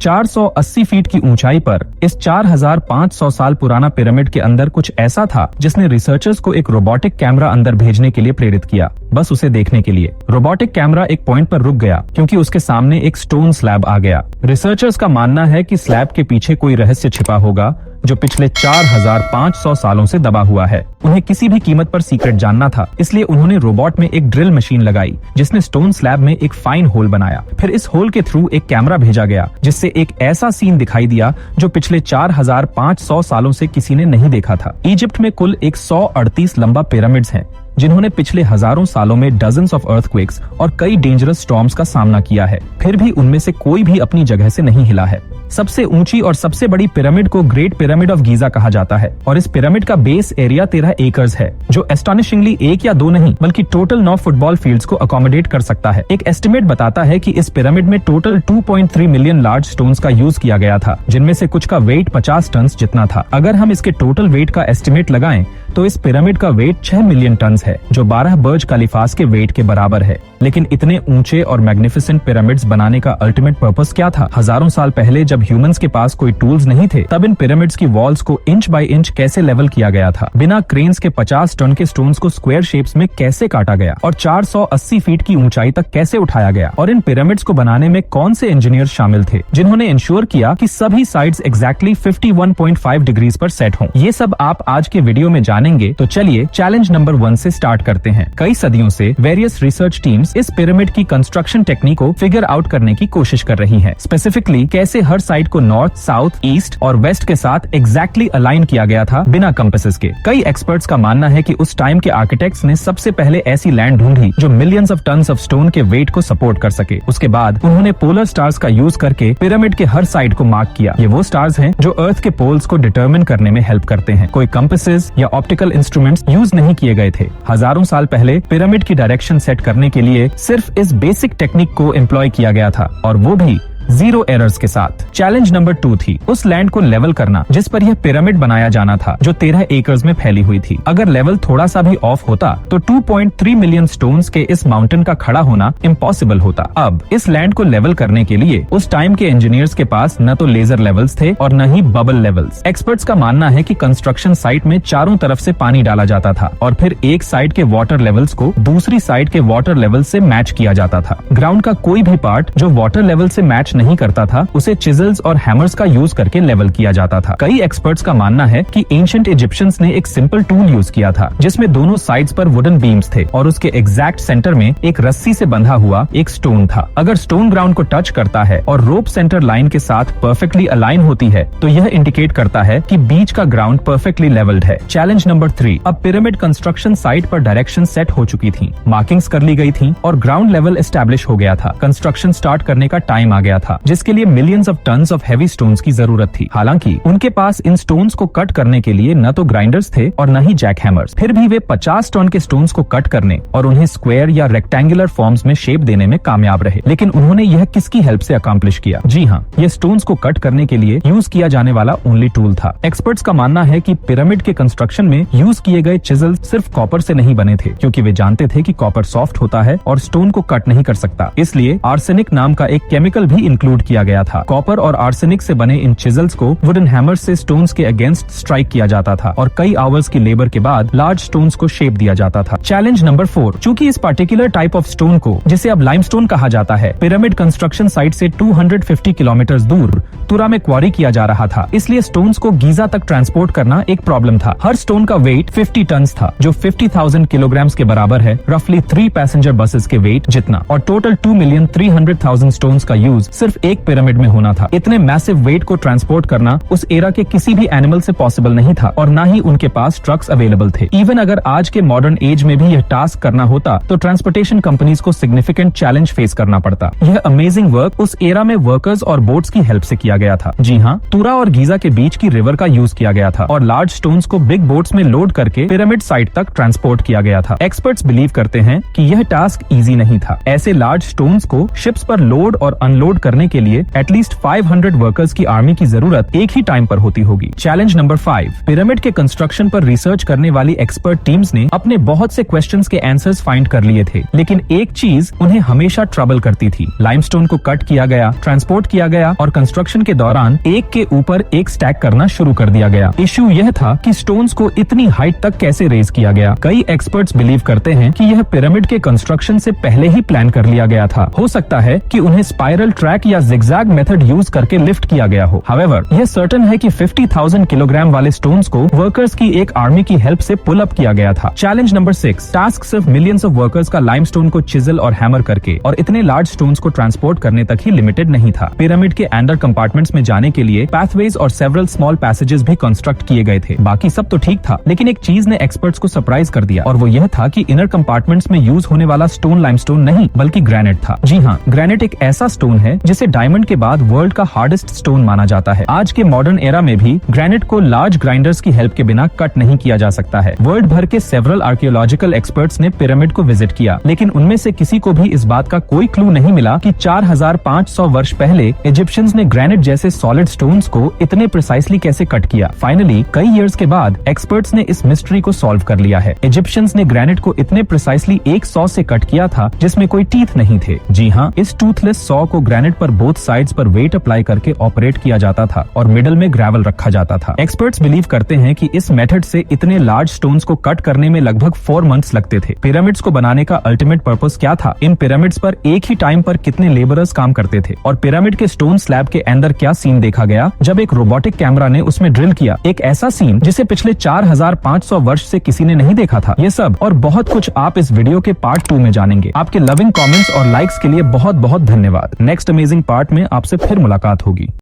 480 feet की ऊंचाई पर इस 4500 साल पुराना पिरामिड के अंदर कुछ ऐसा था जिसने रिसर्चर्स को एक रोबोटिक कैमरा अंदर भेजने के लिए प्रेरित किया, बस उसे देखने के लिए। रोबोटिक कैमरा एक पॉइंट पर रुक गया क्योंकि उसके सामने एक स्टोन स्लैब आ गया। रिसर्चर्स का मानना है कि स्लैब के पीछे कोई रहस्य छिपा होगा जो पिछले 4500 सालों से दबा हुआ है। उन्हें किसी भी कीमत पर सीक्रेट जानना था, इसलिए उन्होंने रोबोट में एक ड्रिल मशीन लगाई जिसने स्टोन स्लैब में एक फाइन होल बनाया। फिर इस होल के थ्रू एक कैमरा भेजा गया जिससे एक ऐसा सीन दिखाई दिया जो पिछले 4500 सालों से किसी ने नहीं देखा था। इजिप्ट में कुल 138 लंबा पिरामिड्स हैं जिन्होंने पिछले हजारों सालों में डजन्स ऑफ अर्थक्वेक्स और कई डेंजरस स्टॉर्म्स का सामना किया है, फिर भी उनमें से कोई भी अपनी जगह से नहीं हिला है। सबसे ऊंची और सबसे बड़ी पिरामिड को ग्रेट पिरामिड ऑफ गीजा कहा जाता है और इस पिरामिड का बेस एरिया 13 एकर्स है, जो एस्टॉनिशिंगली 1 या 2 नहीं बल्कि टोटल 9 फुटबॉल फील्ड्स को अकोमोडेट कर सकता है। एक एस्टिमेट बताता है कि इस पिरामिड में टोटल 2.3 मिलियन लार्ज स्टोन्स का यूज किया गया था, जिनमें से कुछ का वेट 50 टन जितना था। अगर हम इसके टोटल वेट का एस्टिमेट लगाएं तो इस पिरामिड का वेट 6 मिलियन टन है, जो 12 बर्ज खलीफास के वेट के बराबर है। लेकिन इतने ऊंचे और मैग्निफिसेंट पिरामिड्स बनाने का अल्टीमेट पर्पस क्या था? हजारों साल पहले जब ह्यूमंस के पास कोई टूल्स नहीं थे, तब इन पिरामिड्स की वॉल्स को इंच बाय इंच कैसे लेवल किया गया था? बिना क्रेन्स के 50 टन के स्टोन्स को स्क्वायर शेप्स में कैसे काटा गया और 480 फीट की ऊंचाई तक कैसे उठाया गया? और इन पिरामिड्स को बनाने में कौन से इंजीनियर्स शामिल थे जिन्होंने इंश्योर किया कि सभी साइड्स एग्जैक्टली 51.5 डिग्रीज पर सेट हों? ये सब आप आज के वीडियो में जानेंगे, तो चलिए चैलेंज नंबर 1 से स्टार्ट करते हैं। कई सदियों से वेरियस रिसर्च टीम्स इस पिरामिड की कंस्ट्रक्शन टेक्निक को फिगर आउट करने की कोशिश कर रही हैं। स्पेसिफिकली कैसे हर साइड को नॉर्थ, साउथ, ईस्ट और वेस्ट के साथ एग्जैक्टली अलाइन किया गया था बिना कंपासेस के। कई एक्सपर्ट्स का मानना है कि उस टाइम के आर्किटेक्ट्स ने सबसे पहले ऐसी लैंड ढूंढी जो millions of tons of stone के वेट को सपोर्ट कर सके। उसके बाद उन्होंने पोलर स्टार्स का यूज करके पिरामिड के हर साइड को मार्क किया। ये वो स्टार्स हैं जो अर्थ के पोल्स को डिटरमिन करने में हेल्प करते हैं। कोई कंपासेस या ऑप्टिकल इंस्ट्रूमेंट्स यूज नहीं किए गए थे। हजारों साल पहले पिरामिड की डायरेक्शन सेट करने के लिए सिर्फ इस बेसिक टेक्निक को एम्प्लॉय किया गया था, और वो भी 0 एरर्स के साथ। चैलेंज नंबर 2 थी उस लैंड को लेवल करना जिस पर यह पिरामिड बनाया जाना था, जो 13 एकर्स में फैली हुई थी। अगर लेवल थोड़ा सा भी ऑफ होता तो 2.3 मिलियन स्टोन्स के इस माउंटेन का खड़ा होना इम्पॉसिबल होता। अब इस लैंड को लेवल करने के लिए उस टाइम के इंजीनियर्स के पास न तो लेजर लेवल्स थे और न ही बबल लेवल्स। एक्सपर्ट्स का मानना है कि कंस्ट्रक्शन साइट में चारों तरफ से पानी डाला जाता था और फिर एक साइड के वाटर लेवल्स को दूसरी साइड के वाटर लेवल से मैच किया जाता था। ग्राउंड का कोई भी पार्ट जो वाटर लेवल से मैच नहीं करता था, उसे चिजल्स और हैमर्स का यूज करके लेवल किया जाता था। कई एक्सपर्ट्स का मानना है कि एंशिएंट इजिप्शियंस ने एक सिंपल टूल यूज किया था जिसमें दोनों साइड्स पर वुडन बीम्स थे और उसके एग्जैक्ट सेंटर में एक रस्सी से बंधा हुआ एक स्टोन था। अगर स्टोन ग्राउंड को टच करता है और रोप सेंटर लाइन के साथ परफेक्टली अलाइन होती है तो यह इंडिकेट करता है कि बीच का ग्राउंड परफेक्टली लेवल्ड है। Challenge number 3। अब पिरामिड कंस्ट्रक्शन साइट पर डायरेक्शन सेट हो चुकी थी, मार्किंग्स कर ली गई थी और ग्राउंड लेवल एस्टैब्लिश हो गया था। कंस्ट्रक्शन स्टार्ट करने का टाइम आ गया था जिसके लिए millions of tons of heavy stones की जरूरत थी। हालांकि उनके पास इन स्टोन्स को कट करने के लिए न तो ग्राइंडर्स थे और न ही जैक हैमर्स। फिर भी वे 50 टन के स्टोन्स को कट करने और उन्हें स्क्वायर या रेक्टेंगुलर फॉर्म्स में शेप देने में कामयाब रहे। लेकिन उन्होंने यह किसकी हेल्प से अकम्प्लिश किया? जी हाँ, ये स्टोन्स को कट करने के लिए यूज किया जाने वाला ओनली टूल था। एक्सपर्ट्स का मानना है कि पिरामिड के कंस्ट्रक्शन में यूज किए गए चिजल सिर्फ कॉपर से नहीं बने थे, क्योंकि वे जानते थे कि कॉपर सॉफ्ट होता है और स्टोन को कट नहीं कर सकता। इसलिए आर्सेनिक नाम का एक केमिकल भी इंक्लूड किया गया था। कॉपर और आर्सेनिक से बने इन चिजल्स को वुडन हैमर से स्टोन्स के अगेंस्ट स्ट्राइक किया जाता था और कई आवर्स की लेबर के बाद लार्ज स्टोन्स को शेप दिया जाता था। Challenge number 4। चूंकि इस पार्टिकुलर टाइप ऑफ स्टोन को, जिसे अब लाइमस्टोन कहा जाता है, पिरामिड कंस्ट्रक्शन साइट से 250 किलोमीटर दूर तुरा में क्वारी किया जा रहा था, इसलिए स्टोन्स को गीजा तक ट्रांसपोर्ट करना एक प्रॉब्लम था। हर स्टोन का वेट 50 टन था, जो 50,000 किलोग्राम के बराबर है, रफली 3 पैसेंजर बसेस के वेट जितना। और टोटल 2,300,000 स्टोन्स का यूज सिर्फ एक पिरामिड में होना था। इतने मैसिव वेट को ट्रांसपोर्ट करना उस एरा के किसी भी एनिमल से पॉसिबल नहीं था और ना ही उनके पास ट्रक्स अवेलेबल थे। इवन अगर आज के मॉडर्न एज में भी यह टास्क करना होता तो ट्रांसपोर्टेशन कंपनीज को सिग्निफिकेंट चैलेंज फेस करना पड़ता। यह अमेजिंग वर्क उस एरा में वर्कर्स और बोट्स की हेल्प से किया गया था। जी हाँ, तुरा और गीजा के बीच की रिवर का यूज किया गया था और लार्ज स्टोन्स को बिग बोट्स में लोड करके पिरामिड साइट तक ट्रांसपोर्ट किया गया था। एक्सपर्ट्स बिलीव करते हैं कि यह टास्क इजी नहीं था। ऐसे लार्ज स्टोन्स को शिप्स पर लोड और अनलोड करने करने के लिए एटलीस्ट 500 वर्कर्स की आर्मी की जरूरत एक ही टाइम पर होती होगी। चैलेंज नंबर 5, पिरामिड के कंस्ट्रक्शन पर रिसर्च करने वाली एक्सपर्ट टीम्स ने अपने बहुत से क्वेश्चंस के आंसर्स फाइंड कर लिए थे, लेकिन एक चीज उन्हें हमेशा ट्रबल करती थी। लाइमस्टोन को कट किया गया, ट्रांसपोर्ट किया गया और कंस्ट्रक्शन के दौरान एक के ऊपर एक स्टैक करना शुरू कर दिया गया। इश्यू यह था कि स्टोन्स को इतनी हाइट तक कैसे रेज किया गया। कई एक्सपर्ट्स बिलीव करते हैं कि यह पिरामिड के कंस्ट्रक्शन से पहले ही प्लान कर लिया गया था। हो सकता है कि उन्हें स्पाइरल ट्रैक या जिगजैग मेथड यूज करके लिफ्ट किया गया हो। हाउएवर, यह सर्टेन है कि 50,000 किलोग्राम वाले स्टोन्स को वर्कर्स की एक आर्मी की हेल्प से पुल अप किया गया था। चैलेंज नंबर 6, टास्क सिर्फ मिलियंस ऑफ वर्कर्स का लाइमस्टोन को चिजल और हैमर करके और इतने लार्ज स्टोन्स को ट्रांसपोर्ट करने तक ही लिमिटेड नहीं था। पिरामिड के अंडर कंपार्टमेंट्स में जाने के लिए पाथवेज और सेवरल स्मॉल पैसेजेस भी कंस्ट्रक्ट किए गए थे। बाकी सब तो ठीक था, लेकिन एक चीज ने एक्सपर्ट्स को सरप्राइज कर दिया और वो यह था कि इनर कंपार्टमेंट्स में यूज होने वाला स्टोन लाइमस्टोन नहीं बल्कि ग्रेनाइट था। जी हाँ, ग्रेनाइट एक ऐसा स्टोन है जिसे डायमंड के बाद वर्ल्ड का हार्डेस्ट स्टोन माना जाता है। आज के मॉडर्न एरा में भी ग्रेनाइट को लार्ज ग्राइंडर्स की हेल्प के बिना कट नहीं किया जा सकता है। वर्ल्ड भर के सेवरल आर्कियोलॉजिकल एक्सपर्ट्स ने पिरामिड को विजिट किया, लेकिन उनमें से किसी को भी इस बात का कोई क्लू नहीं मिला कि 4500 वर्ष पहले इजिप्शियंस ने ग्रेनाइट जैसे सॉलिड स्टोन्स को इतने प्रिसाइसली कैसे कट किया। फाइनली कई इयर्स के बाद एक्सपर्ट्स ने इस मिस्ट्री को सॉल्व कर लिया है। इजिप्शियंस ने ग्रेनाइट को इतने प्रिसाइसली एक सॉ से कट किया था जिसमें कोई टीथ नहीं थे। जी हाँ, इस टूथलेस सॉ को ग्रेनाइट पर बोथ साइड्स पर वेट अप्लाई करके ऑपरेट किया जाता था और मिडल में ग्रेवल रखा जाता था। एक्सपर्ट्स बिलीव करते हैं कि इस मेथड से इतने लार्ज स्टोन्स को कट करने में लगभग 4 मंथ्स लगते थे। पिरामिड्स को बनाने का अल्टीमेट पर्पस क्या था? इन पिरामिड्स पर एक ही टाइम पर कितने लेबरर्स काम करते थे और पिरामिड के स्टोन स्लैब के अंदर क्या सीन देखा गया जब एक रोबोटिक कैमरा ने उसमें ड्रिल किया, एक ऐसा सीन जिसे पिछले 4500 वर्ष से किसी ने नहीं देखा था। ये सब और बहुत कुछ आप इस वीडियो के पार्ट 2 में जानेंगे। आपके लविंग कमेंट्स और लाइक्स के लिए बहुत बहुत धन्यवाद। नेक्स्ट अमेजिंग पार्ट में आपसे फिर मुलाकात होगी।